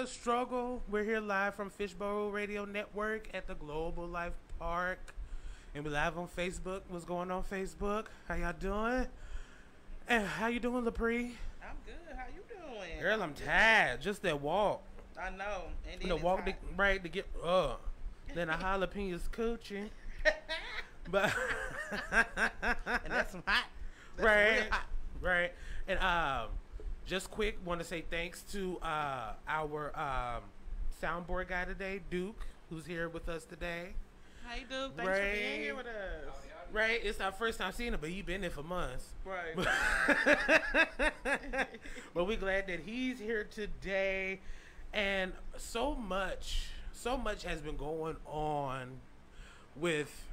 another struggle. We're here live from Fishbowl Radio Network at the Global Life Park. And we're live on Facebook. What's going on, Facebook? How y'all doing? And how you doing, Lapri? I'm good. How you doing? Girl, I'm tired. Just that walk. I know. And then The walk to get then a jalapenos coochie. But and that's some hot. That's right. real hot. Right. And just quick, want to say thanks to our soundboard guy today, Duke, who's here with us today. Hey, Duke. Thanks for being here with us. Right. It's our first time seeing him, but he's been there for months. Right. But we're glad that he's here today. And so much has been going on with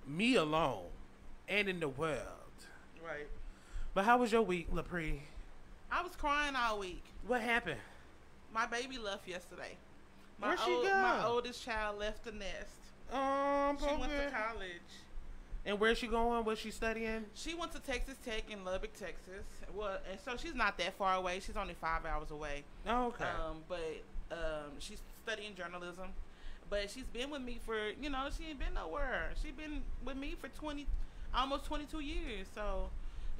me alone and in the world. Right. But how was your week, Lapri? I was crying all week. What happened? My baby left yesterday. Where'd she go? My oldest child left the nest. She went to college. And where's she going? What's she studying? She went to Texas Tech in Lubbock, Texas. Well, and so she's not that far away. She's only 5 hours away. Oh, okay. But she's studying journalism. But she's been with me for, she ain't been nowhere. She's been with me for almost 22 years. So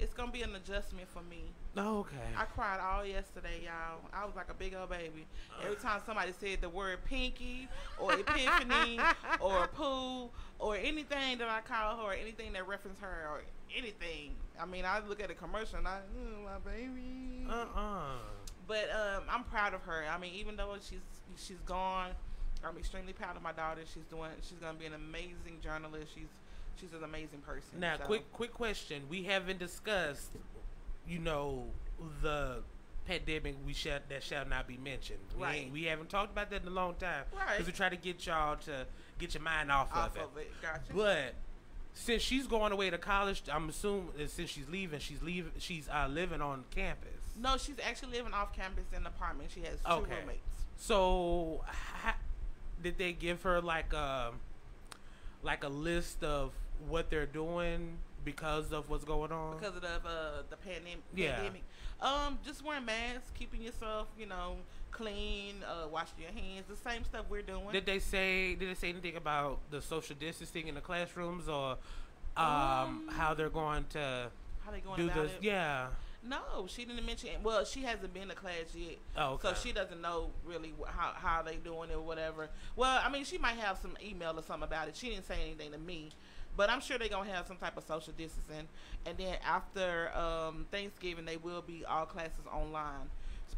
it's going to be an adjustment for me. Oh, okay. I cried all yesterday, y'all. I was like a big old baby. Every time somebody said the word pinky or epiphany or poo or anything that I call her or anything that referenced her or anything. I mean, I look at the commercial and my baby. But I'm proud of her. I mean, even though she's gone, I'm extremely proud of my daughter. She's going to be an amazing journalist. She's an amazing person. Now, quick question. We haven't discussed, the pandemic that shall not be mentioned. We haven't talked about that in a long time. Right. Because we try to get y'all to get your mind off of it. Gotcha. But since she's going away to college, I'm assuming since she's living on campus. No, she's actually living off campus in an apartment. She has two roommates. So, did they give her like a list of what they're doing because of what's going on? Because of the pandemic. Yeah. Just wearing masks, keeping yourself, clean, washing your hands, the same stuff we're doing. Did they say anything about the social distancing in the classrooms or how they're going to do about this? It? Yeah. No, she didn't mention. Well, she hasn't been to class yet, okay. So she doesn't know really how they doing it or whatever. Well, I mean, she might have some email or something about it. She didn't say anything to me, but I'm sure they're gonna have some type of social distancing. And then after Thanksgiving, they will be all classes online.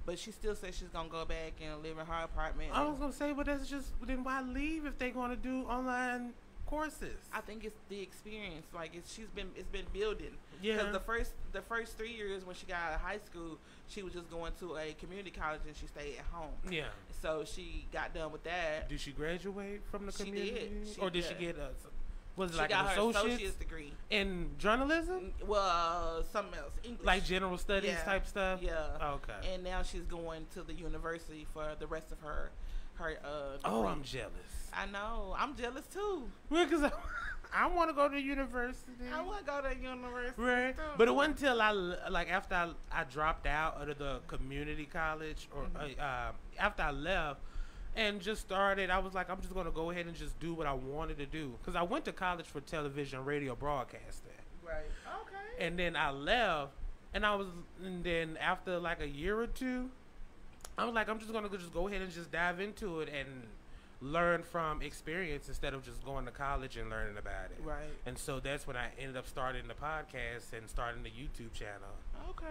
But she still says she's gonna go back and live in her apartment. I was gonna say, but that's just then why leave if they're gonna do online courses? I think it's the experience. Like it's been building. Yeah. Because the first 3 years when she got out of high school, she was just going to a community college and she stayed at home. Yeah. So she got done with that. Did she graduate from the community? She or did did. she get a? Was it she like got an her associate's degree in journalism? Well, something else, English, like general studies type stuff. Yeah. Okay. And now she's going to the university for the rest of her degree. Oh, I'm jealous. I know. I'm jealous too. Because I want to go to university. I want to go to university. Right. Too. But it wasn't until after I dropped out of the community college or after I left and just started, I was like, I'm just going to go ahead and just do what I wanted to do. Because I went to college for television, radio broadcasting. Right. Okay. And then I left, and then after like a year or two, I was like, I'm just going to just go ahead and just dive into it and learn from experience instead of just going to college and learning about it. Right. And so that's when I ended up starting the podcast and starting the YouTube channel. Okay.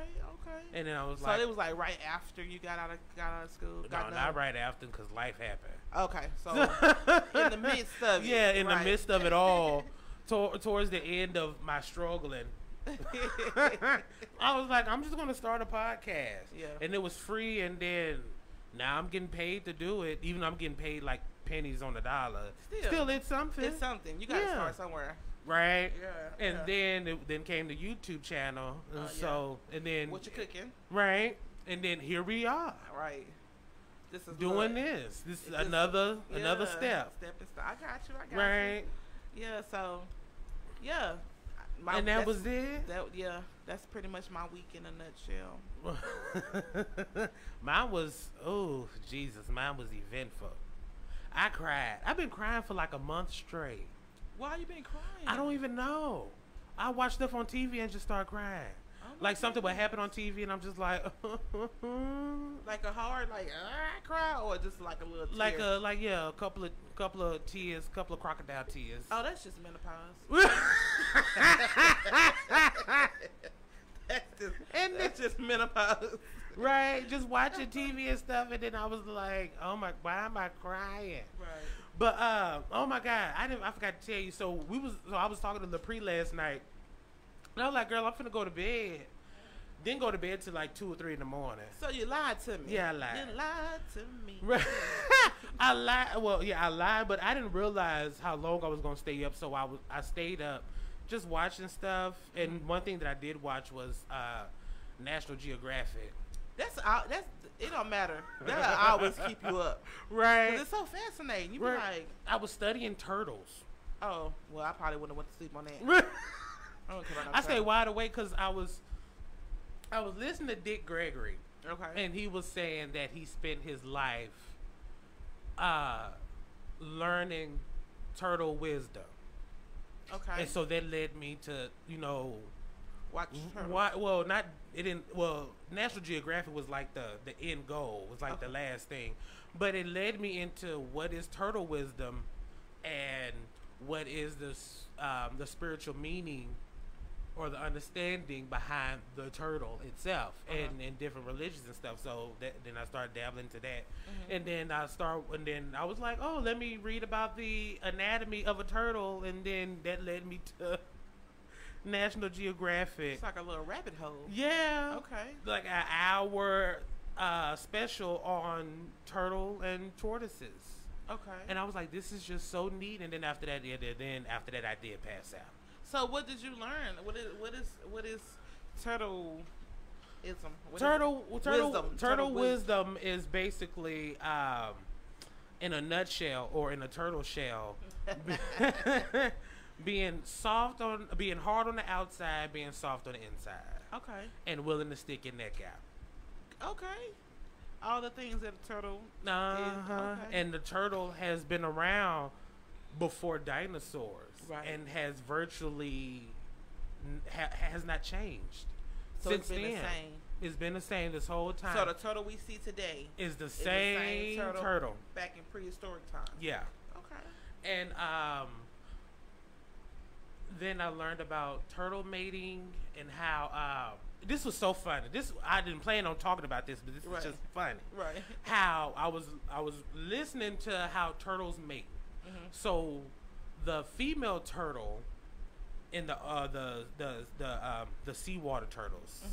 And then I was so like, it was like right after you got out of school. Not right after, because life happened. Okay, so in the midst of it. Yeah, in the midst of it all, towards the end of my struggling, I was like, I'm just gonna start a podcast. Yeah. And it was free, and then now I'm getting paid to do it. Even though I'm getting paid like pennies on the dollar. Still it's something. It's something. You gotta start somewhere. Right. Yeah. And then came the YouTube channel. And and then what you cooking? Right. And then here we are. Right. This is doing this. This is another step. I got you. Right. Yeah. So, yeah. And that was it? Yeah, that's pretty much my week in a nutshell. Mine was, oh, Jesus, mine was eventful. I cried. I've been crying for like a month straight. Why you been crying? I don't even know. I watch stuff on TV and just start crying. Like something would happen on TV and I'm just like, like a hard, like cry, or just like a little tear? A couple of tears, couple of crocodile tears. Oh, that's just menopause. that's just menopause. Right, just watching TV and stuff, and then I was like, "Oh my, why am I crying?" Right. But oh my God, I forgot to tell you. So I was talking to LaPree last night, and I was like, "Girl, I'm finna go to bed." Didn't go to bed till like 2 or 3 in the morning. So you lied to me. Yeah, I lied. You lied to me. Right. I lied. Well, yeah, I lied, but I didn't realize how long I was gonna stay up. So I stayed up, just watching stuff. And one thing that I did watch was National Geographic. It don't matter. That'll always keep you up, right? 'Cause it's so fascinating. You be like, I was studying turtles. Oh, well, I probably wouldn't have went to sleep on that. I stayed wide awake because I was listening to Dick Gregory. Okay. And he was saying that he spent his life learning turtle wisdom. Okay. And so that led me to, watch turtles. National Geographic was like the end goal, was like the last thing. But it led me into what is turtle wisdom and what is the spiritual meaning or the understanding behind the turtle itself, and in different religions and stuff. So then I started dabbling into that, and then I was like, oh, let me read about the anatomy of a turtle, and then that led me to National Geographic. It's like a little rabbit hole. Yeah. Okay. Like an hour special on turtle and tortoises. Okay. And I was like, this is just so neat. And then after that, I did pass out. So what did you learn? What is turtleism? Turtle wisdom is basically, in a nutshell or in a turtle shell, being hard on the outside, being soft on the inside. Okay. And willing to stick your neck out. Okay. All the things that a turtle is. Okay. And the turtle has been around before dinosaurs. Right. And has virtually has not changed. So since it's been then. the same. It's been the same this whole time. So the turtle we see today is the same turtle back in prehistoric times. Yeah. Okay. And then I learned about turtle mating and how this was so funny. I didn't plan on talking about this, but this is just funny. Right. How I was listening to how turtles mate. So the female turtle in the seawater turtles,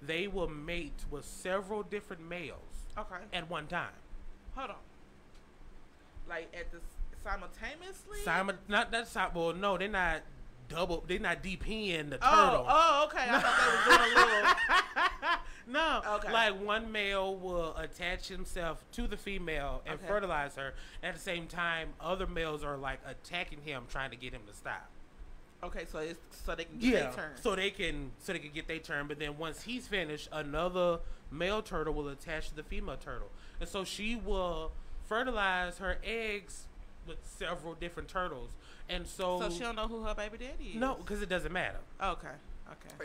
they will mate with several different males. Okay. At one time. Hold on. Like at the simultaneously? No, they're not double. They're not DPing the turtle. Oh, okay. I thought they were doing a little. No. Okay. Like one male will attach himself to the female and fertilize her. At the same time, other males are like attacking him, trying to get him to stop. Okay, so they can get their turn. So they can get their turn. But then once he's finished, another male turtle will attach to the female turtle, and so she will fertilize her eggs with several different turtles. And so she don't know who her baby daddy is. No, because it doesn't matter. Okay.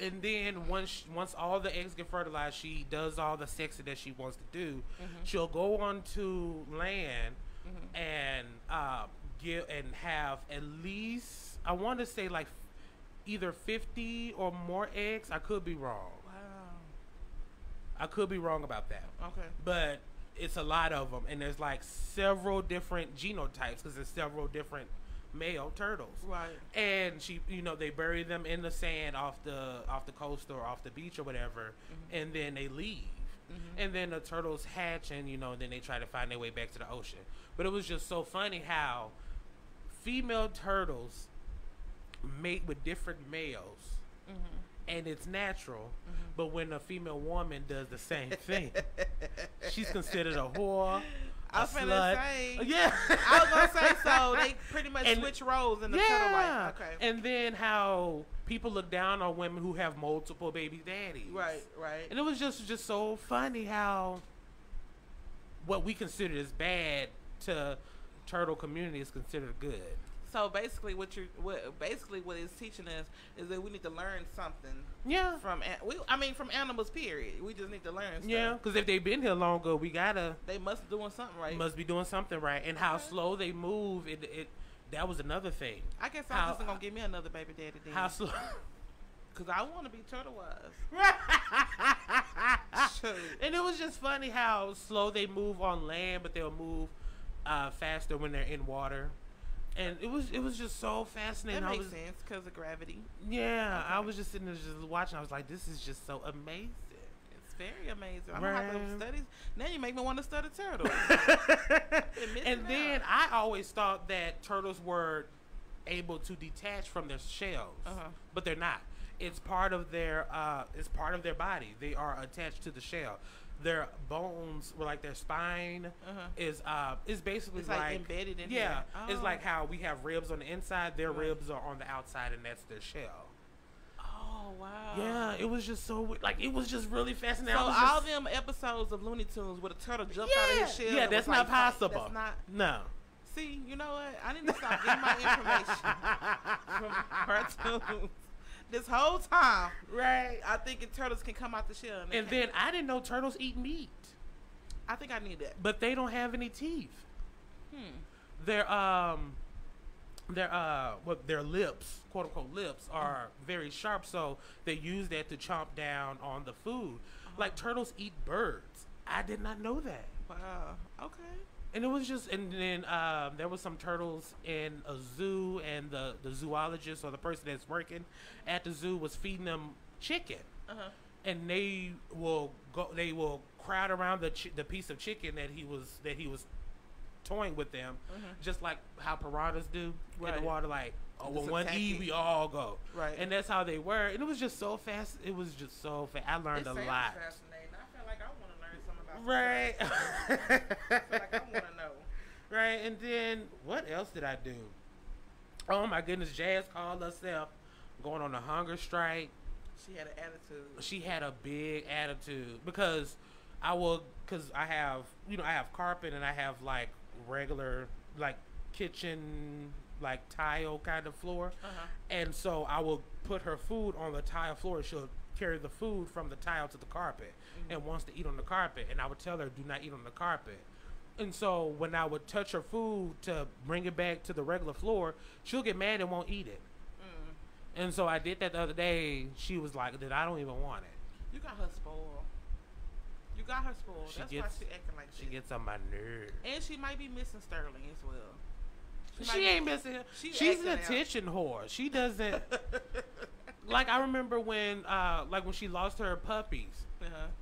And then once all the eggs get fertilized, she does all the sexy that she wants to do. She'll go onto land and have at least, I want to say, like either 50 or more eggs. I could be wrong. Wow. I could be wrong about that. Okay. But it's a lot of them, and there's like several different genotypes because there's several different male turtles. Right. And she, they bury them in the sand off the coast or off the beach or whatever, and then they leave. And then the turtles hatch, and then they try to find their way back to the ocean. But it was just so funny how female turtles mate with different males, and it's natural. But when a female woman does the same thing, she's considered a whore. I was finna say. Yeah. I was gonna say, so they pretty much switch roles in the turtle life. Okay. And then how people look down on women who have multiple baby daddies. Right. And it was just so funny how what we consider as bad to turtle community is considered good. So basically, what it's teaching us is that we need to learn something. Yeah. From animals. Period. We just need to learn stuff. Yeah, because if they've been here longer, They must be doing something right. Must be doing something right, and how slow they move. That was another thing. I guess I'm just gonna give me another baby daddy then. How slow? Because I want to be turtle-wise. And it was just funny how slow they move on land, but they'll move faster when they're in water. And it was just so fascinating. That makes sense because of gravity. Yeah, okay. I was just sitting there just watching. I was like, this is just so amazing. It's very amazing. I'm gonna have to study. Now you make me want to study turtles. And then I always thought that turtles were able to detach from their shells, but they're not. It's part of their body. They are attached to the shell. Their bones, like their spine, is basically it's like embedded in. Yeah, it's like how we have ribs on the inside. Their ribs are on the outside, and that's their shell. Oh wow! Yeah, it was just so it was just really fascinating. So all them episodes of Looney Tunes where the turtle jumped out of his shell. Yeah, that's not possible. That's not. No. See, you know what? I need to stop getting my information from cartoons. This whole time, right? I think turtles can come out the shell. And then I didn't know turtles eat meat. I think I need that. But they don't have any teeth. Their lips, quote unquote lips, are very sharp, so they use that to chomp down on the food. Like turtles eat birds. I did not know that. Wow. Okay. And it was just, and then there was some turtles in a zoo, and the zoologist or the person that's working at the zoo was feeding them chicken, and they will crowd around the piece of chicken that he was toying with them, just like how piranhas do in the water. Like, when one eat, we all go. Right. And that's how they were. And it was just so fast. It was just so fast. I learned a lot. Fascinating. I feel like I want to learn something about. Right. I feel like I want to know. Right, and then what else did I do? Oh my goodness, Jazz called herself going on a hunger strike. She had an attitude. She had a big attitude because I have carpet and I have like regular like kitchen like tile kind of floor, and so I will put her food on the tile floor. She'll carry the food from the tile to the carpet and wants to eat on the carpet, and I would tell her, do not eat on the carpet. And so when I would touch her food to bring it back to the regular floor, she'll get mad and won't eat it. And so I did that the other day. She was like, "That I don't even want it." You got her spoiled. That's why she acting like she gets on my nerves. And she might be missing Sterling as well. She ain't missing him. She's an attention whore. She doesn't. Like I remember when she lost her puppies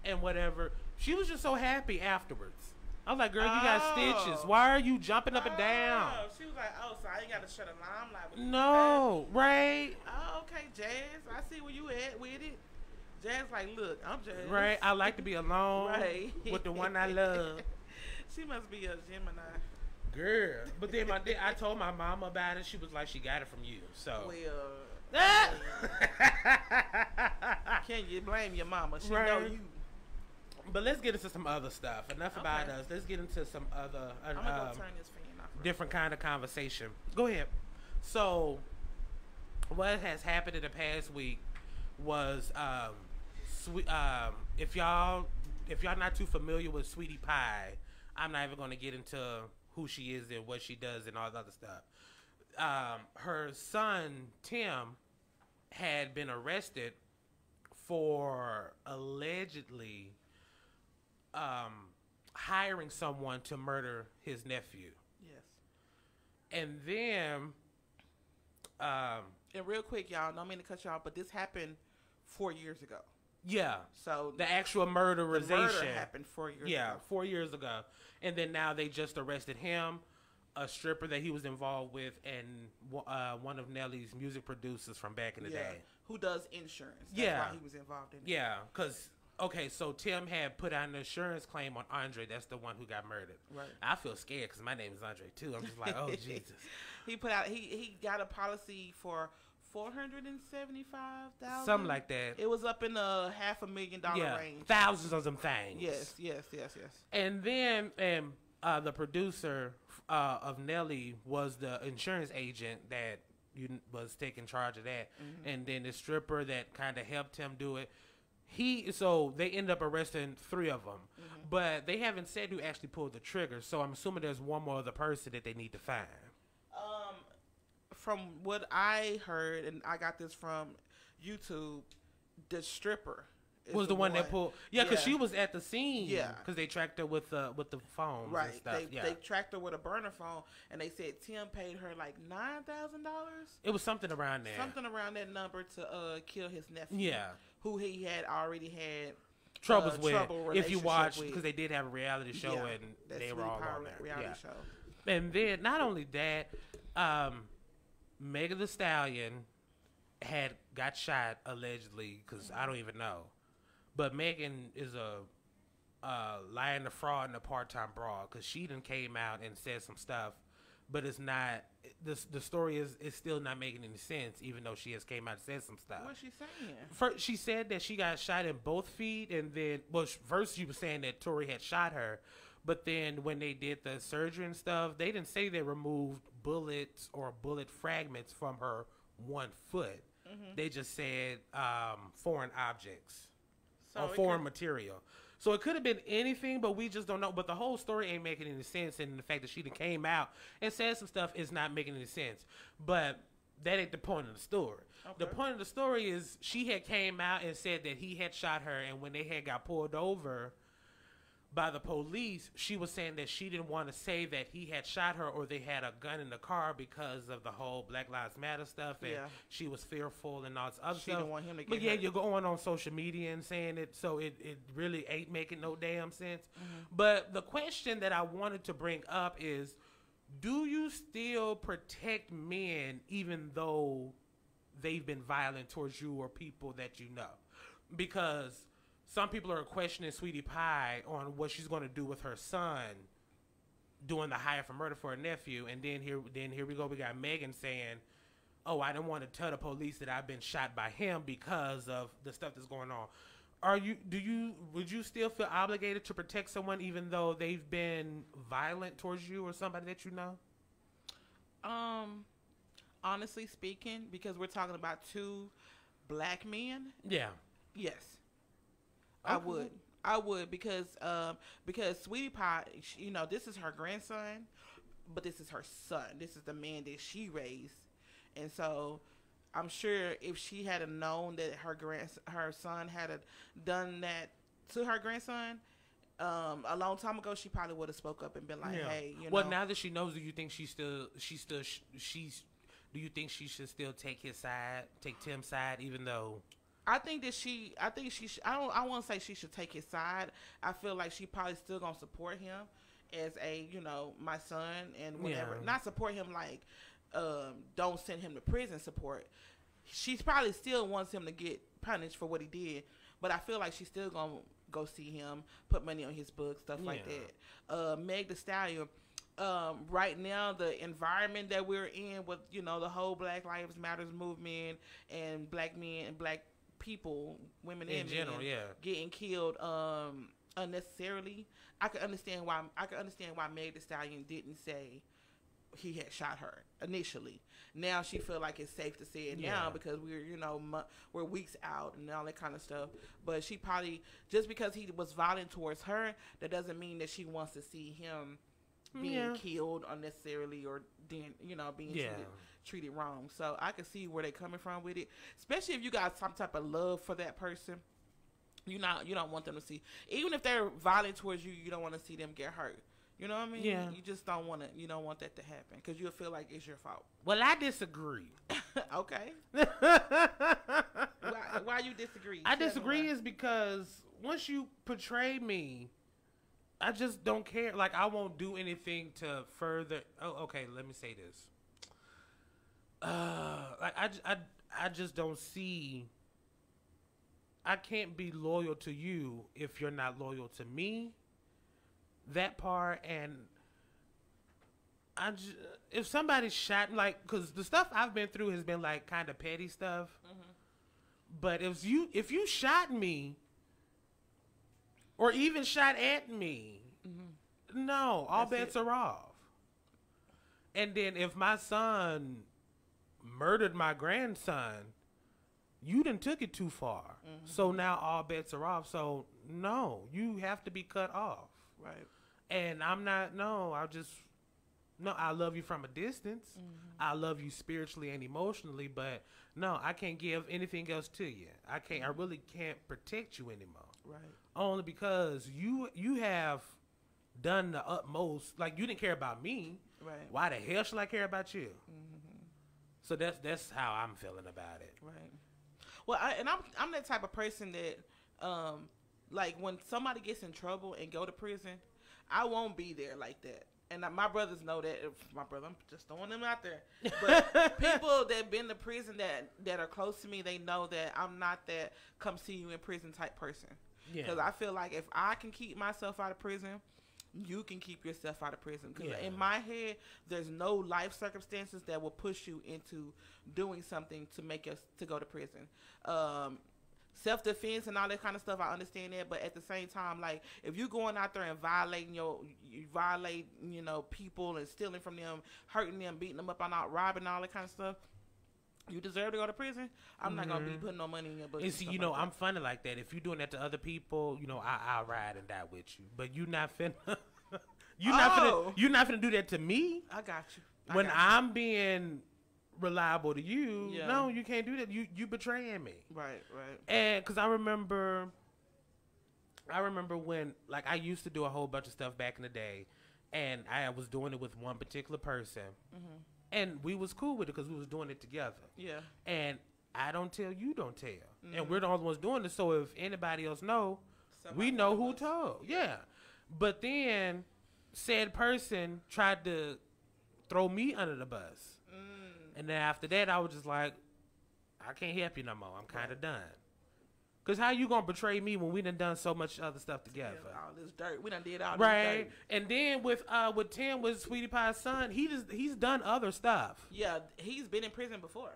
and whatever. She was just so happy afterwards. I was like, girl, you got stitches. Why are you jumping up and down? She was like, so I ain't got to shut a limelight. No, right? Oh, okay, Jazz. I see where you at with it. Jazz like, look, I'm Jazz. Right, I like to be alone with the one I love. She must be a Gemini. Girl. But then I told my mama about it. She was like, she got it from you. So. Well, can you blame your mama? She know you. But let's get into some other stuff. Enough about us. Let's get into some other I'm gonna go turn this fan off. Different kind of conversation. Go ahead. So, what has happened in the past week was, if y'all not too familiar with Sweetie Pie, I'm not even going to get into who she is and what she does and all the other stuff. Her son Tim had been arrested for allegedly hiring someone to murder his nephew. Yes. And then and real quick, y'all, don't mean to cut y'all, but this happened 4 years ago. Yeah. So the actual murderization. The murder happened 4 years ago. Yeah, 4 years ago. And then now they just arrested him, a stripper that he was involved with, and one of Nelly's music producers from back in the day. Who does insurance. That's why he was involved in it. Yeah, because, okay, so Tim had put out an insurance claim on Andre. That's the one who got murdered. Right. I feel scared because my name is Andre, too. I'm just like, oh, Jesus. He got a policy for $475,000. Something like that. It was up in the $500,000 range. Thousands of them things. Yes. And then the producer of Nelly was the insurance agent that was taking charge of that, and then the stripper that kind of helped him do it. So they ended up arresting 3 of them, but they haven't said who actually pulled the trigger. So I'm assuming there's one more other person that they need to find. From what I heard, and I got this from YouTube, the stripper was the one that pulled. Yeah, because she was at the scene. Yeah, because they tracked her with the phone. Right. And stuff. They tracked her with a burner phone, and they said Tim paid her like $9,000. It was something around there. Something around that number to kill his nephew. Yeah, who he had already had troubles with. If you watch, because they did have a reality show, and they were all on there. Reality show. And then not only that, Megan Thee Stallion got shot allegedly, because I don't even know. But Megan is a lying, a fraud, and a part-time broad, because she done came out and said some stuff, but it's not. The story is still not making any sense, even though she has came out and said some stuff. What's she saying? First, she said that she got shot in both feet, and then first she was saying that Tory had shot her, but then when they did the surgery and stuff, they didn't say they removed bullets or bullet fragments from her one foot. They just said foreign objects. Or foreign material. So it could have been anything, but we just don't know. But the whole story ain't making any sense, and the fact that she came out and said some stuff is not making any sense. But that ain't the point of the story. Okay. The point of the story is she had came out and said that he had shot her, and when they had got pulled over by the police, she was saying that she didn't want to say that he had shot her or they had a gun in the car because of the whole Black Lives Matter stuff, and she was fearful and all this other stuff. She didn't want him to get But hurt. you're going on social media and saying it, so it really ain't making no damn sense. But the question that I wanted to bring up is, do you still protect men even though they've been violent towards you or people that you know? Because some people are questioning Sweetie Pie on what she's going to do with her son doing the hire for murder for her nephew. And then here we go. We got Megan saying, oh, I didn't want to tell the police that I've been shot by him because of the stuff that's going on. Would you still feel obligated to protect someone even though they've been violent towards you or somebody that you know? Honestly speaking, because we're talking about 2 black men. Yeah. Yes. Okay. I would because Sweetie Pie, this is her grandson, but this is her son. This is the man that she raised, and so I'm sure if she had known that her son had done that to her grandson a long time ago, she probably would have spoke up and been like, "Hey, Well, now that she knows, do you think do you think she should still take Tim's side, even though? I think I won't say she should take his side. I feel like she probably still gonna support him as my son and whatever. Not support him like, don't send him to prison support. She probably still wants him to get punished for what he did, but I feel like she's still gonna go see him, put money on his book, stuff like that. Meg Thee Stallion. Right now, the environment that we're in with, the whole Black Lives Matters movement and black men and black people, women in general, getting killed unnecessarily. I can understand why Meg Thee Stallion didn't say he had shot her initially. Now she feel like it's safe to say it now because we're weeks out and all that kind of stuff. But she probably, just because he was violent towards her, that doesn't mean that she wants to see him being killed unnecessarily or then being treated wrong. So I can see where they're coming from with it, especially if you got some type of love for that person. You don't want them to see, even if they're violent towards you, you don't want to see them get hurt. You know what I mean? Yeah. You just don't want to. You don't want that to happen because you'll feel like it's your fault. Well, I disagree. Okay. Why you disagree? I disagree is because once you portray me, I just don't care. Like, I won't do anything to further. Oh, okay. Let me say this. Like I just don't see. I can't be loyal to you if you're not loyal to me. That part, and If somebody shot, like, because the stuff I've been through has been like kind of petty stuff. But if you shot me, or even shot at me, no, all bets are off. And then if my son murdered my grandson, you done took it too far. So now all bets are off. So no, you have to be cut off. Right. And I'm not. No, I love you from a distance. I love you spiritually and emotionally, but no, I can't give anything else to you. I can't. I really can't protect you anymore. Right. Only because you have done the utmost. Like, you didn't care about me. Right. Why the hell should I care about you? So that's how I'm feeling about it. Right. Well, I'm that type of person that, like, when somebody gets in trouble and go to prison, I won't be there like that. And my brothers know that. My brother, I'm just throwing them out there. But people that been to prison that are close to me, they know that I'm not that come see you in prison type person. Because I feel like if I can keep myself out of prison, you can keep yourself out of prison. Because in my head, there's no life circumstances that will push you into doing something to make us to go to prison. Self-defense and all that kind of stuff, I understand that, but at the same time, like, if you're going out there and violating people and stealing from them, hurting them, beating them up, and out robbing, all that kind of stuff, you deserve to go to prison. I'm not gonna be putting no money in your book. And see, I'm funny like that. If you're doing that to other people, I'll ride and die with you. But you're not finna, you're not finna do that to me. I got you. When I'm being reliable to you, no, you can't do that. You betraying me. Right. And because I remember when, like, I used to do a whole bunch of stuff back in the day, and I was doing it with one particular person, and we was cool with it because we was doing it together. Yeah. And I don't tell, you don't tell, and we're the only ones doing it. So if anybody else know, we know who told. Yeah. But then said person tried to throw me under the bus. And then after that, I was just like, I can't help you no more. I'm kind of done. Because how you going to betray me when we done so much other stuff together? Yeah, all this dirt. We done did all this right. dirt. And then with Tim, with Sweetie Pie's son, he's done other stuff. Yeah, he's been in prison before.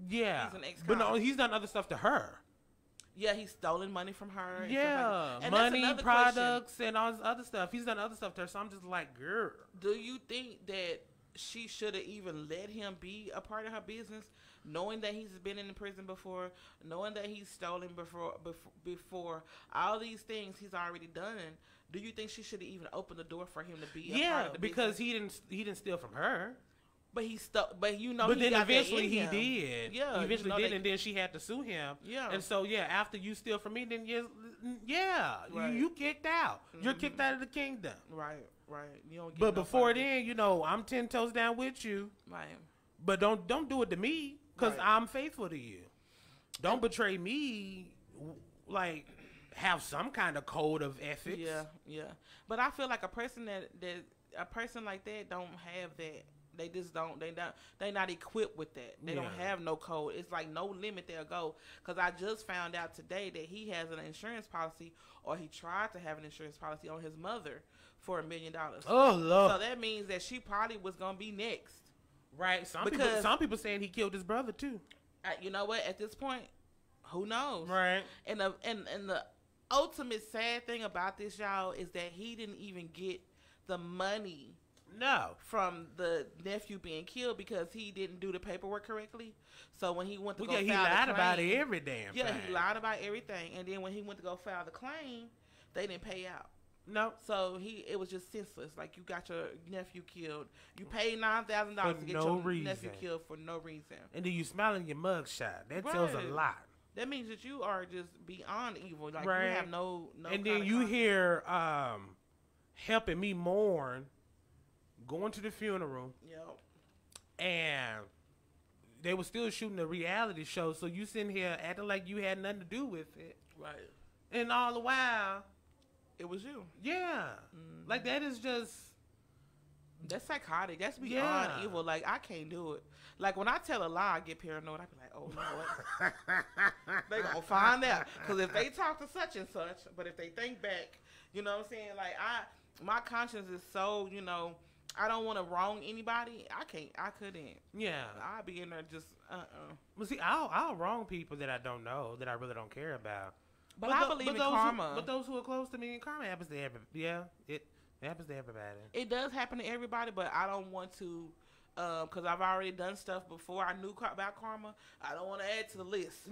Yeah. He's an ex-con. But no, he's done other stuff to her. Yeah, he's stolen money from her. Yeah, and money, products, and all this other stuff. He's done other stuff to her, so I'm just like, girl. Do you think that she should have even let him be a part of her business, knowing that he's been in prison before, knowing that he's stolen before all these things he's already done? Do you think she should have even opened the door for him to be a part of the because business? he didn't steal from her. But he but then eventually he did. Yeah, he eventually did, and then she had to sue him. Yeah, and so after you steal from me, then right. you kicked out. You're kicked out of the kingdom. Right. You don't get but before then, I'm 10 toes down with you. Right. But don't do it to me, because I'm faithful to you. Don't betray me. Like, have some kind of code of ethics. Yeah. But I feel like a person like that don't have that. They just don't. They not equipped with that. They don't have no code. It's like no limit they'll go. Because I just found out today that he has an insurance policy, or he tried to have an insurance policy on his mother for $1 million. Oh Lord! So that means that she probably was gonna be next. Right. Some people saying he killed his brother too. You know what? At this point, who knows? Right. And the ultimate sad thing about this, y'all, is that he didn't even get the money. No, from the nephew being killed because he didn't do the paperwork correctly. So when he went to go file he the claim, lied about every damn thing. He lied about everything. And then when he went to go file the claim, they didn't pay out. No. So it was just senseless. Like, you got your nephew killed. You paid $9,000 to get your nephew killed for no reason. And then you smiling your mugshot. That tells a lot. That means that you are just beyond evil. Like, you have no. And then you hear helping me mourn. Going to the funeral, and they were still shooting a reality show. So you sitting here acting like you had nothing to do with it, right? And all the while, it was you. Yeah, like that is just that's psychotic. That's beyond evil. Like, I can't do it. Like, when I tell a lie, I get paranoid. I be like, oh no, they gonna find out. Because if they talk to such and such, but if they think back, you know what I'm saying? Like, my conscience is so, I don't want to wrong anybody. I couldn't. Yeah. I'd be in there just Well, see, I'll wrong people that I don't know, that I really don't care about. But I believe in karma. But those who are close to me, karma happens to everybody. Yeah, it happens to everybody. It does happen to everybody, but I don't want to, because I've already done stuff before I knew about karma. I don't want to add to the list.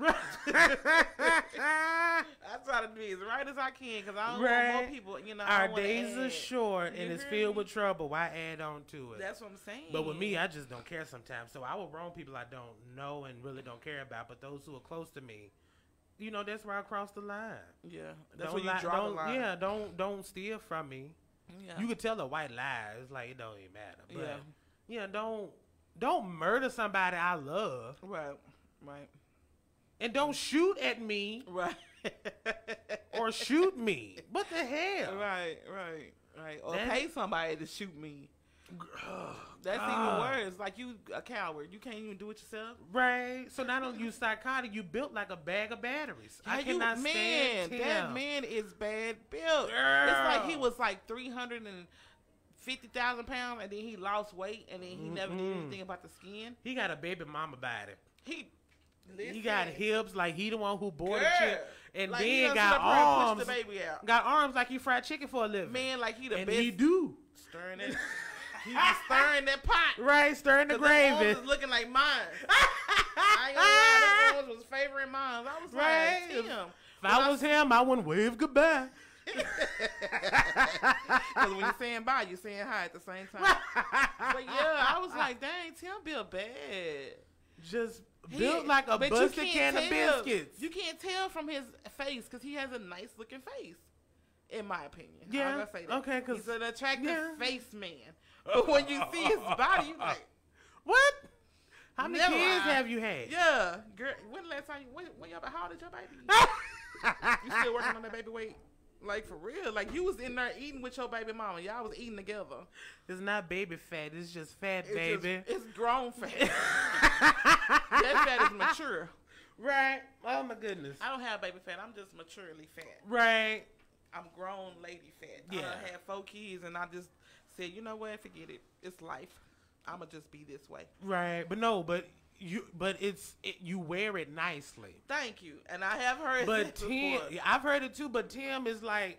I try to be as right as I can, because I don't want more people, you know. Our days are short, and it's filled with trouble. Why add on to it? That's what I'm saying. But with me, I just don't care sometimes. So I will wrong people I don't know and really don't care about. But those who are close to me, you know, that's where I cross the line. Yeah, that's where you draw the line. Yeah, don't steal from me. Yeah. You could tell a white lie. It's like it don't even matter. But yeah, don't murder somebody I love. Right. And don't shoot at me. Right. Or shoot me. What the hell? Right. Or pay somebody to shoot me. That's even worse. Like, you a coward. You can't even do it yourself. Right. So not only you psychotic, you built like a bag of batteries. Yeah, I cannot stand him. That man is bad built. Girl. It's like he was like 350,000 pounds, and then he lost weight, and then he never did anything about the skin. He got a baby mama body. He got hips like he the one who bore the chick, and like then got arms. Push the baby out. Got arms like he fried chicken for a living. Man, like he the and best. He do stirring it. He was stirring that pot. Right, stirring the gravy. That was looking like mine. I ain't gonna lie, that was favoring mine. I was like, Tim. If I was him, I wouldn't wave goodbye. Because when you're saying bye, you're saying hi at the same time. But yeah, I was like, dang, Tim built bad. Just built like a busted can of biscuits. You can't tell from his face because he has a nice looking face, in my opinion. Yeah. I'm gonna say that. Okay, because he's an attractive face man. But when you see his body, you like, what? How many kids have you had? Yeah, girl. When the last time? When y'all? How old is your baby? You still working on that baby weight? Like, for real? Like, you was in there eating with your baby mama. Y'all was eating together. It's not baby fat. It's just fat, baby. It's grown fat. That fat is mature. Right. Oh, my goodness. I don't have baby fat. I'm just maturely fat. Right. I'm grown lady fat. Yeah. I had 4 kids, and I just said, you know what? Forget it. It's life. I'm going to just be this way. Right. But no, you wear it nicely. Thank you. And I have heard but Tim, I've heard it too, but Tim is like,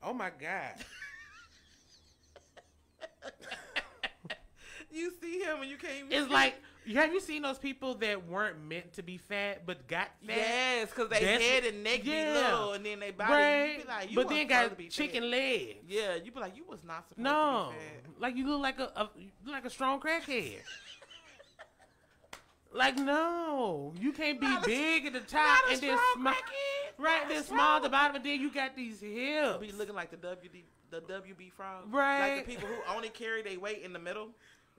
oh my God. You see him and you can't even It's like, have you seen those people that weren't meant to be fat but got fat? Yes, because they head and neck be little, and then they body. Right. You be like, you but then got be chicken fat. legs. Yeah, you be like, you was not supposed to be fat. Like you look like a strong crackhead. Like, no, you can't be big at the top and then small, right? Then small at the bottom, and then you got these hips. Be looking like the WB frog, right? Like the people who only carry their weight in the middle.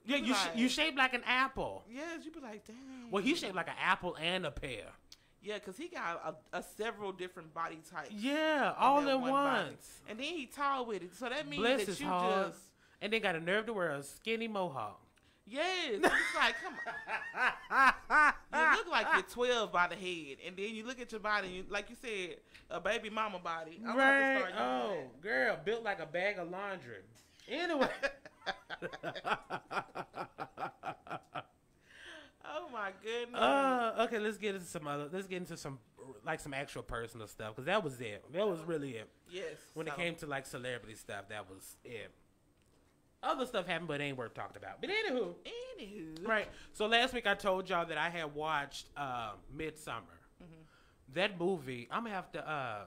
Yeah, you shaped like an apple. Yes, you be like, dang. Well, he shaped like an apple and a pear. Yeah, because he got a several different body types. Yeah, all in once. And then he tall with it, so that means Bless that his you heart. just. And then got a nerve to wear a skinny mohawk. Yes, it's like, come on. You look like you're 12 by the head, and then you look at your body, and you, like you said, a baby mama body. I'm right. Oh, girl, built like a bag of laundry. Anyway. Oh my goodness. Okay, let's get into some actual personal stuff, because that was it. That was really it. Yes. When it came to like celebrity stuff, that was it. Other stuff happened, but it ain't worth talking about. But anywho. Right. So last week I told y'all that I had watched Midsummer. Mm-hmm. That movie, I'm gonna have to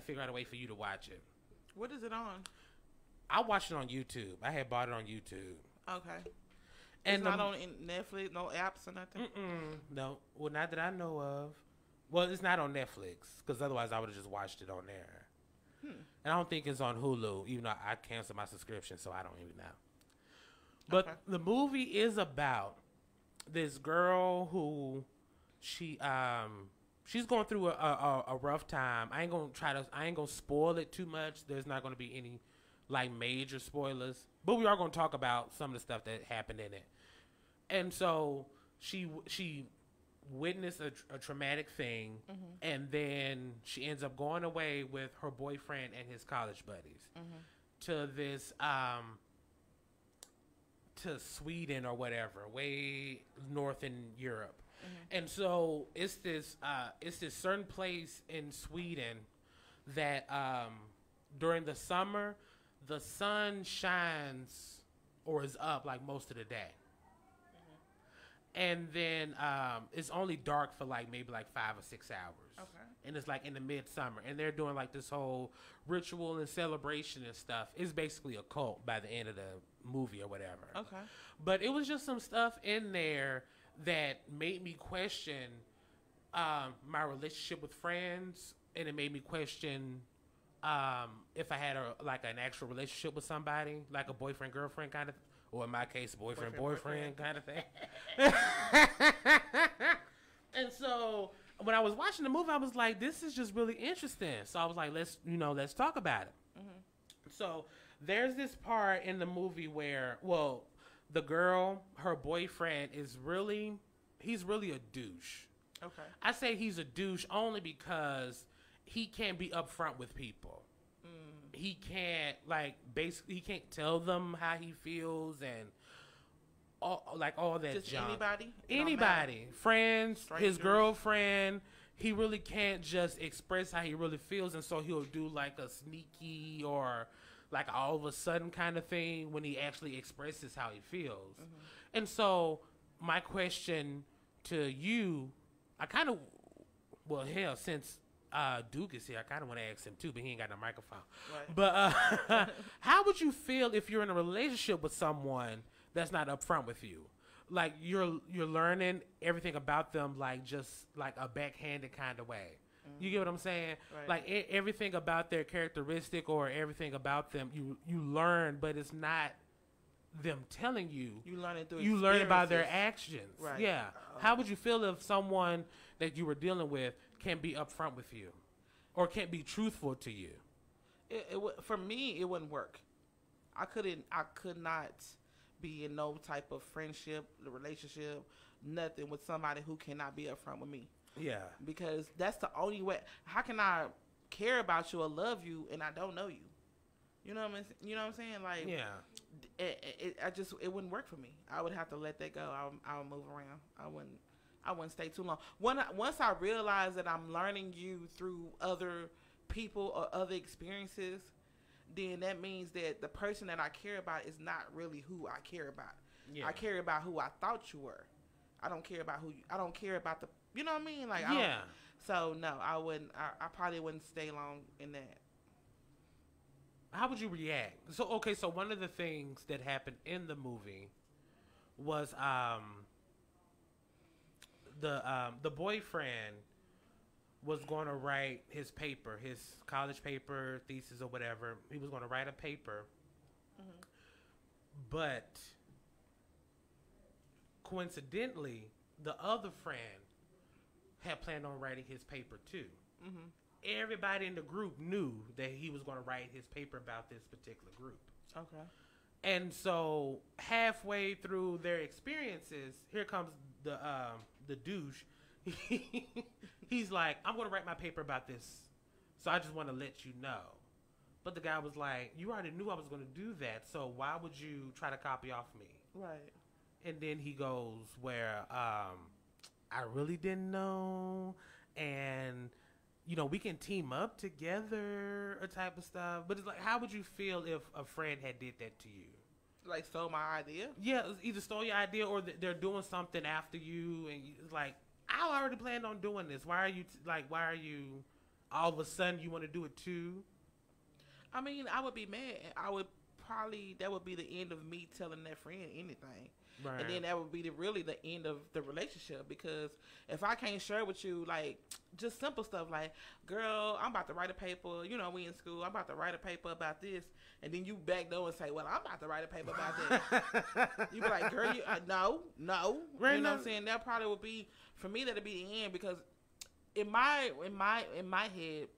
figure out a way for you to watch it. What is it on? I watched it on YouTube. I had bought it on YouTube. Okay. And it's not on Netflix, no apps or nothing? No. Well, not that I know of. Well, it's not on Netflix, because otherwise I would have just watched it on there. And I don't think it's on Hulu, even though I canceled my subscription, so I don't even know. But the movie is about this girl who she's going through a rough time. I ain't gonna spoil it too much. There's not gonna be any like major spoilers, but we are gonna talk about some of the stuff that happened in it. And so she witnessed a traumatic thing, and then she ends up going away with her boyfriend and his college buddies to this to Sweden or whatever, way north in Europe. And so it's this certain place in Sweden that during the summer the sun shines or is up like most of the day. And then it's only dark for like maybe like 5 or 6 hours. Okay. And it's like in the midsummer, and they're doing like this whole ritual and celebration and stuff. It's basically a cult by the end of the movie or whatever. Okay. But it was just some stuff in there that made me question my relationship with friends, and it made me question if I had an actual relationship with somebody, like a boyfriend girlfriend kind of, or in my case, boyfriend kind of thing. And so when I was watching the movie, I was like, this is just really interesting. So I was like, let's talk about it. So there's this part in the movie where, well, the girl, her boyfriend he's really a douche. Okay. I say he's a douche only because he can't be upfront with people. He can't he can't tell them how he feels and all that Just junk. Anybody, friends, Strangers. his girlfriend. He really can't just express how he really feels, and so he'll do like a sneaky or like all of a sudden kind of thing when he actually expresses how he feels. And so my question to you, since Duke is here, I kind of want to ask him too, but he ain't got no microphone. Right. But how would you feel if you're in a relationship with someone that's not upfront with you? Like you're learning everything about them, like just like a backhanded kind of way. You get what I'm saying? Right. Like everything about their characteristic or everything about them, you learn, but it's not them telling you. You learn it through. You learn about their experiences. actions. Right. Yeah. How would you feel if someone that you were dealing with can't be upfront with you, or can't be truthful to you? For me, it wouldn't work. I could not be in no type of friendship, relationship, nothing with somebody who cannot be upfront with me. Yeah. Because that's the only way. How can I care about you or love you and I don't know you? You know what I'm saying? Like, Yeah. It wouldn't work for me. I would have to let that go. I'll move around. I wouldn't stay too long. Once I realize that I'm learning you through other people or other experiences, then that means that the person that I care about is not really who I care about. Yeah. I care about who I thought you were. I don't care about I don't care about the. You know what I mean? Like, Yeah. So no, I wouldn't. I probably wouldn't stay long in that. How would you react? So one of the things that happened in the movie was the boyfriend was going to write his paper, his college paper, thesis or whatever. He was going to write a paper, but coincidentally, the other friend had planned on writing his paper too. Everybody in the group knew that he was going to write his paper about this particular group. Okay. And so halfway through their experiences, here comes the douche. He's like, I'm going to write my paper about this, so I just want to let you know. But the guy was like, you already knew I was going to do that, so why would you try to copy off me? Right. And then he goes where I really didn't know, and we can team up together or type of stuff. But it's like, how would you feel if a friend had did that to you? Like, stole my idea? Yeah, either stole your idea or they're doing something after you, and it's like, I already planned on doing this. Why are you all of a sudden you want to do it too? I mean, I would be mad. That would be the end of me telling that friend anything. Right. And then that would be really the end of the relationship, because if I can't share with you, like, just simple stuff like, girl, I'm about to write a paper, we in school, I'm about to write a paper about this, and then you back door and say, well, I'm about to write a paper about that. You be like, girl, no. Right. You know what I'm saying? That probably would be, for me, that'd be the end, because in my head,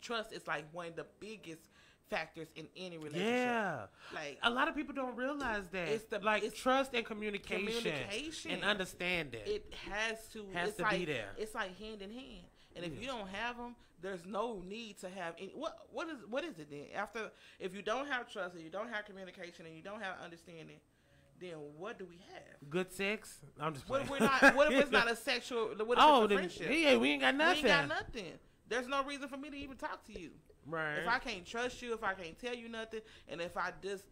trust is like one of the biggest factors in any relationship. Yeah. Like, a lot of people don't realize that. It's trust and communication and understanding. It has to be there. It's like hand in hand. And if you don't have them, there's no need to have any. What is it then? If you don't have trust and you don't have communication and you don't have understanding, then what do we have? Good sex? I'm just What playing. if we're not? What if it's not a sexual? What if Oh, it's a then, friendship? yeah, we ain't got We nothing. ain't got nothing. There's no reason for me to even talk to you. Right. If I can't trust you, if I can't tell you nothing, and if I just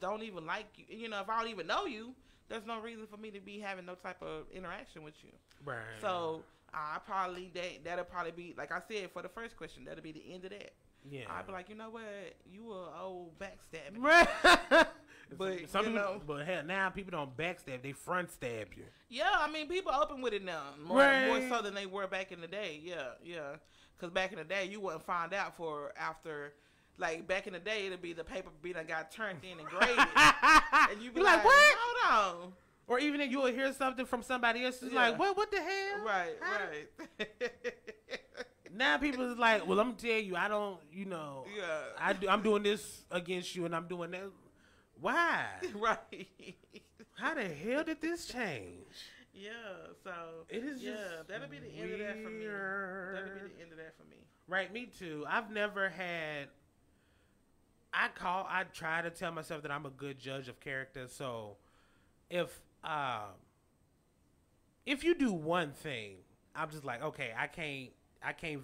don't even like you, if I don't even know you, there's no reason for me to be having no type of interaction with you. Right. So I probably that'll probably be, like I said for the first question, that'll be the end of that. Yeah. I'd be like, you know what, you a old backstabbing. Right. But some you people, know, but hell, now people don't backstab; they front stab you. yeah, I mean, people open with it now, more so than they were back in the day. Yeah. Because back in the day, you wouldn't find out for after, like back in the day, it'd be the paper beat that got turned in and graded, and you'd be You're like, like, what? Hold on. Or even if you will hear something from somebody else, it's Yeah. like, what the hell? Right, How- right. Now people is like, well, I'm gonna tell you, I don't, Yeah. I'm doing this against you, and I'm doing that. Why? Right. How the hell did this change? Yeah, so It is yeah, just that'll be the end of that for me. That'll be the end of that for me. Right, me too. I've never had. I try to tell myself that I'm a good judge of character. So, if you do one thing, I'm just like, okay, I can't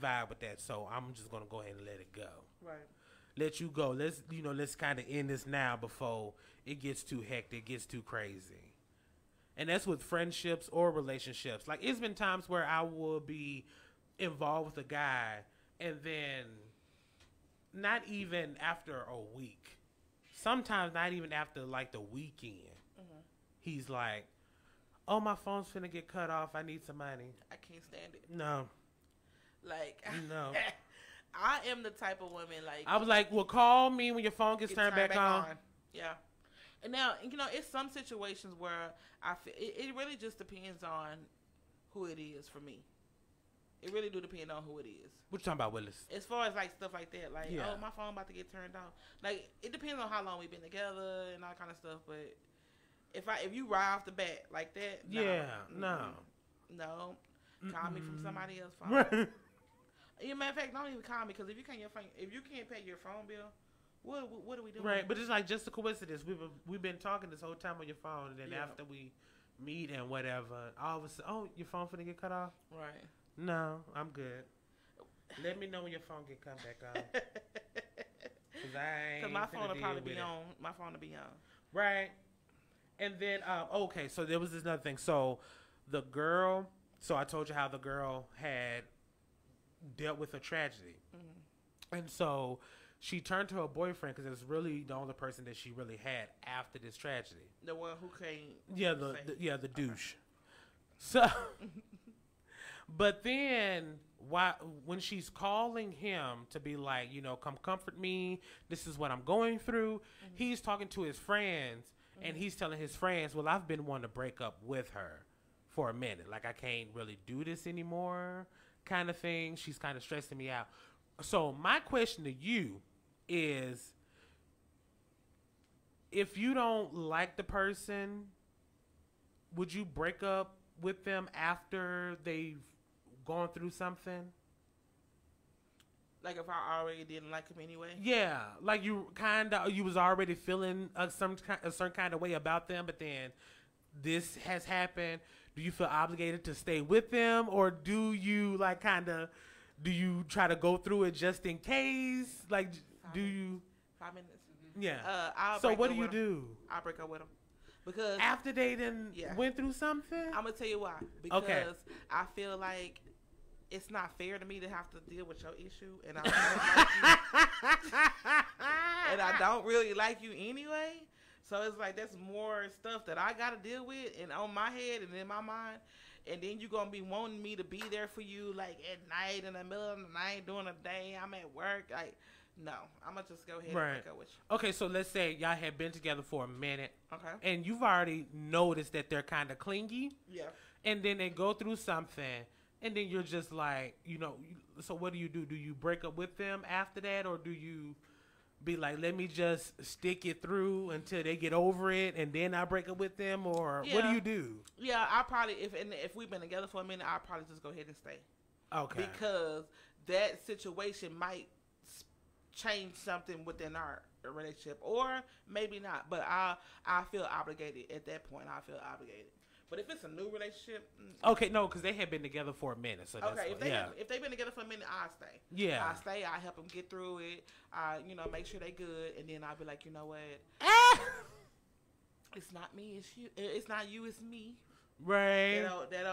vibe with that. So I'm just gonna go ahead and let it go. Right. Let you go. Let's kind of end this now before it gets too hectic, gets too crazy. And that's with friendships or relationships. Like, it's been times where I will be involved with a guy, and then not even after a week, sometimes not even after like the weekend, he's like, oh, my phone's finna get cut off. I need some money. I can't stand it. No. Like, No. I am the type of woman, like, I was like, well, call me when your phone gets turned back on. Yeah. And now, it's some situations where I feel it really just depends on who it is for me. It really do depend on who it is. What you talking about, Willis? As far as like stuff like that, like, Yeah. oh, my phone about to get turned off. Like, it depends on how long we've been together and all kind of stuff. But if you right off the bat like that, no. Yeah, no. No. Call me from somebody else's phone. Right. Matter of fact, don't even call me, because if you can't pay your phone bill, what are we doing? Right, but it's like just a coincidence. We've been talking this whole time on your phone, and then Yeah. after we meet and whatever, all of a sudden, oh, your phone finna get cut off? Right. No, I'm good. Let me know when your phone get cut back on. Because my phone will probably be on. My phone will be on. Right. And then, okay, so there was this another thing. So the girl, I told you how the girl had dealt with a tragedy. Mm-hmm. And so she turned to her boyfriend, because it was really the only person that she really had after this tragedy. The one who can't. Yeah, the douche. So, but then when she's calling him to be like, come comfort me, this is what I'm going through, he's talking to his friends, and he's telling his friends, well, I've been wanting to break up with her for a minute. Like, I can't really do this anymore, kind of thing. She's kind of stressing me out. So my question to you is, if you don't like the person, would you break up with them after they've gone through something? Like, if I already didn't like him anyway? Yeah, like you was already feeling a certain kind of way about them, but then this has happened. Do you feel obligated to stay with them, or do you do you try to go through it just in case? Like, do you? 5 minutes. Yeah. So what do you do? I'll break up with them. Because After they went through something? I'm going to tell you why. Because Okay. I feel like it's not fair to me to have to deal with your issue, and I don't like you. And I don't really like you anyway. So it's like, that's more stuff that I got to deal with and on my head and in my mind. And then you're going to be wanting me to be there for you, like, at night, in the middle of the night, during the day, I'm at work. Like, no, I'm going to just go ahead and break up with you. Okay, so let's say y'all had been together for a minute. Okay. And you've already noticed that they're kind of clingy. Yeah. And then they go through something. And then you're just like, so what do you do? Do you break up with them after that? Or do you be like, let me just stick it through until they get over it, and then I break up with them? Or what do you do? Yeah, I probably, if we've been together for a minute, I'll probably just go ahead and stay. Okay. Because that situation might change something within our a relationship, or maybe not. But I feel obligated at that point. I feel obligated. But if it's a new relationship, okay, no, because they had been together for a minute. So that's okay. If they've been together for a minute, I stay. Yeah, I stay. I help them get through it. I make sure they good, and then I'll be like, you know what? It's not me. It's you. It's not you. It's me. Right. That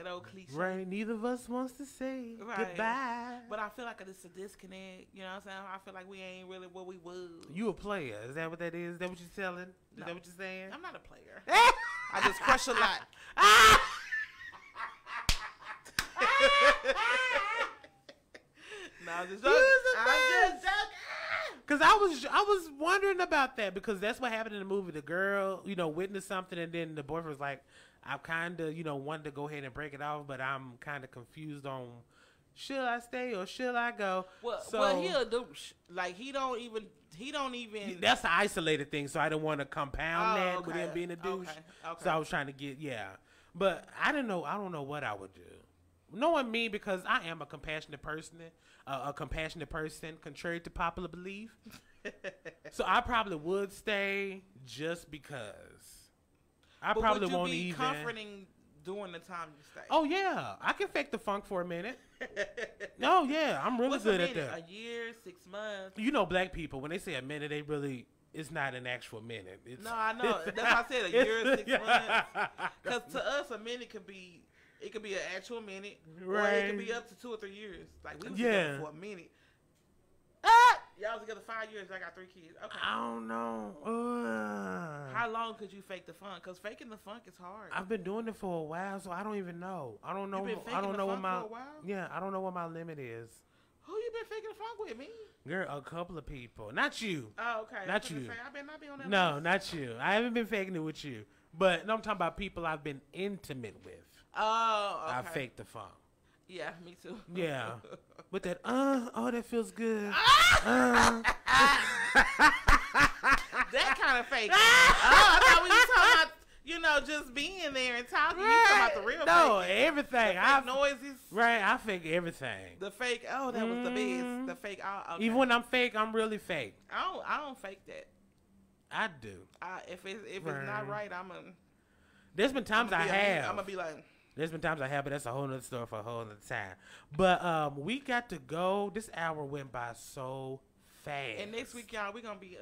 old cliche. Right. Neither of us wants to say goodbye. But I feel like it's a disconnect. You know what I'm saying? I feel like we ain't really what we was. You a player? Is that what that is? Is that what you're telling? Is No. that what you're saying? I'm not a player. I just crush a lot. No, I'm just joking. I'm just joking. Cause I was wondering about that because that's what happened in the movie. The girl, witnessed something, and then the boyfriend was like, "I kind of, wanted to go ahead and break it off, but I'm kind of confused on should I stay or should I go." Well, he a douche. Like he don't even. That's an isolated thing, so I didn't want to compound that okay. with him being a douche. Okay. So I was trying to get but I don't know what I would do. Knowing me, because I am a compassionate person, contrary to popular belief. So I probably would stay just because. But probably would you won't be even. comforting during the time you stay? Oh yeah, I can fake the funk for a minute. Oh yeah, I'm really What's good a at that. A year, 6 months. Black people, when they say a minute, they really. It's not an actual minute. No, I know. That's why I said a year, 6 months. Because to us, a minute could be. It could be an actual minute, or it could be up to 2 or 3 years. Like we was together for a minute. Y'all was together 5 years. I got 3 kids. Okay. I don't know. How long could you fake the funk? Because faking the funk is hard. I've been doing it for a while, so I don't even know. I don't know. You been faking I don't the know funk what my for a while? Yeah. I don't know what my limit is. Who you been faking the funk with? Me? Girl, a couple of people. Not you. Oh, okay. Not you. I better not be on that No, list. not you. I haven't been faking it with you. But no, I'm talking about people I've been intimate with. Oh, okay. I faked the funk. Yeah, me too. Yeah. With that, that feels good. That kind of fake. I thought we were talking about, just being there and talking. You talking about the real No, fake. everything. The fake noises. Right, I fake everything. The fake, that was the best. The fake, okay. Even when I'm fake, I'm really fake. I don't fake that. I do. If it's not right, There's been times I have. I'm gonna be like. There's been times I have, but that's a whole nother story for a whole nother time. But we got to go. This hour went by so fast. And next week, y'all, we're gonna be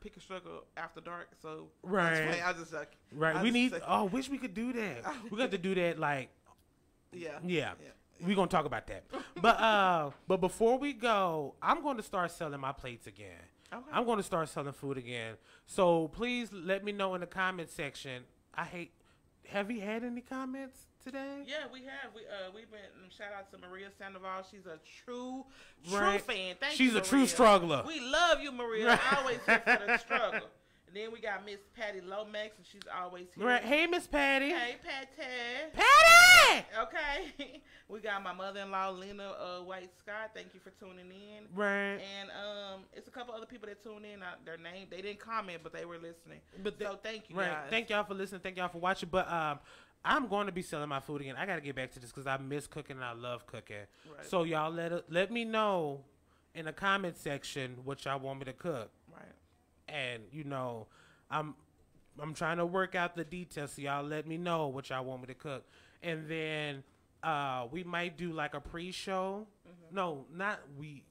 pick a struggle after dark. So right, I just like right. We need. Oh, wish we could do that. We got to do that. Like, yeah. We're gonna talk about that. But before we go, I'm going to start selling my plates again. Okay. I'm going to start selling food again. So please let me know in the comment section. Have you had any comments today? Yeah, we have. We've been shout out to Maria Sandoval. She's a true right. fan. Thank She's you, a Maria. true struggler. We love you, Maria. Always here for the struggle. And then we got Miss Patty Lomax, and she's always here. Right. Hey, Miss Patty. Hey, Patty. Patty. Okay. We got my mother-in-law, Lena White Scott. Thank you for tuning in. Right. And it's a couple other people that tune in. Their name, they didn't comment, but they were listening. So thank you, right. guys. Thank y'all for listening. Thank y'all for watching. But I'm going to be selling my food again. I got to get back to this because I miss cooking and I love cooking. Right. So y'all let me know in the comment section what y'all want me to cook. Right. And I'm trying to work out the details. So y'all let me know what y'all want me to cook. And then we might do like a pre-show. Mm-hmm. No, not we.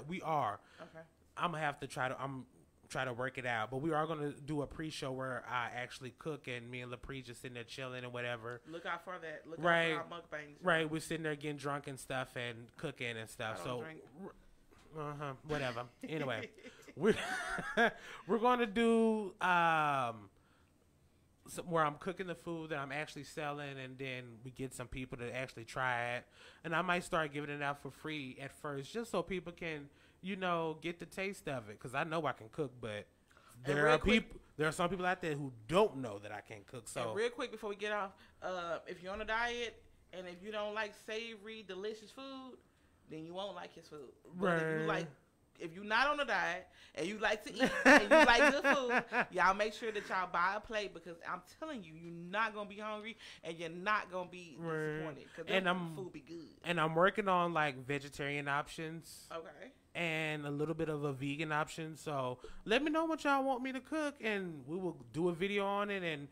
We are. Okay. I'm gonna have to try to work it out. But we are gonna do a pre-show where I actually cook and me and LaPree just sitting there chilling and whatever. Look out for that. Look right. out for our mukbangs. Right. We're sitting there getting drunk and stuff and cooking and stuff. I don't drink. Whatever. Anyway, we're going to do where I'm cooking the food that I'm actually selling, and then we get some people to actually try it, and I might start giving it out for free at first, just so people can get the taste of it, because I know I can cook, but there are some people out there who don't know that I can cook. So and real quick before we get off, if you're on a diet and if you don't like savory, delicious food, then you won't like his food. But if you're not on a diet and you like to eat and you like good food, y'all make sure that y'all buy a plate, because I'm telling you, you're not gonna be hungry and you're not gonna be disappointed, because the food be good. And I'm working on like vegetarian options. Okay. and a little bit of a vegan option. So let me know what y'all want me to cook, and we will do a video on it, and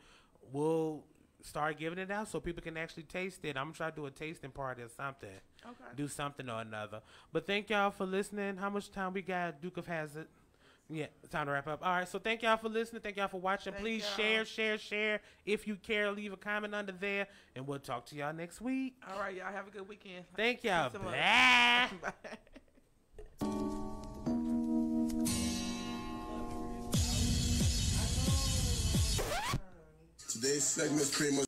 we'll start giving it out so people can actually taste it. I'm gonna try to do a tasting party or something. Okay. Do something or another. But thank y'all for listening. How much time we got? Duke of Hazard. Yeah, time to wrap up. All right, so thank y'all for listening. Thank y'all for watching. Please share. If you care, leave a comment under there, and we'll talk to y'all next week. All right, y'all have a good weekend. Thank y'all. Bye. Bye. Today's segment is pretty much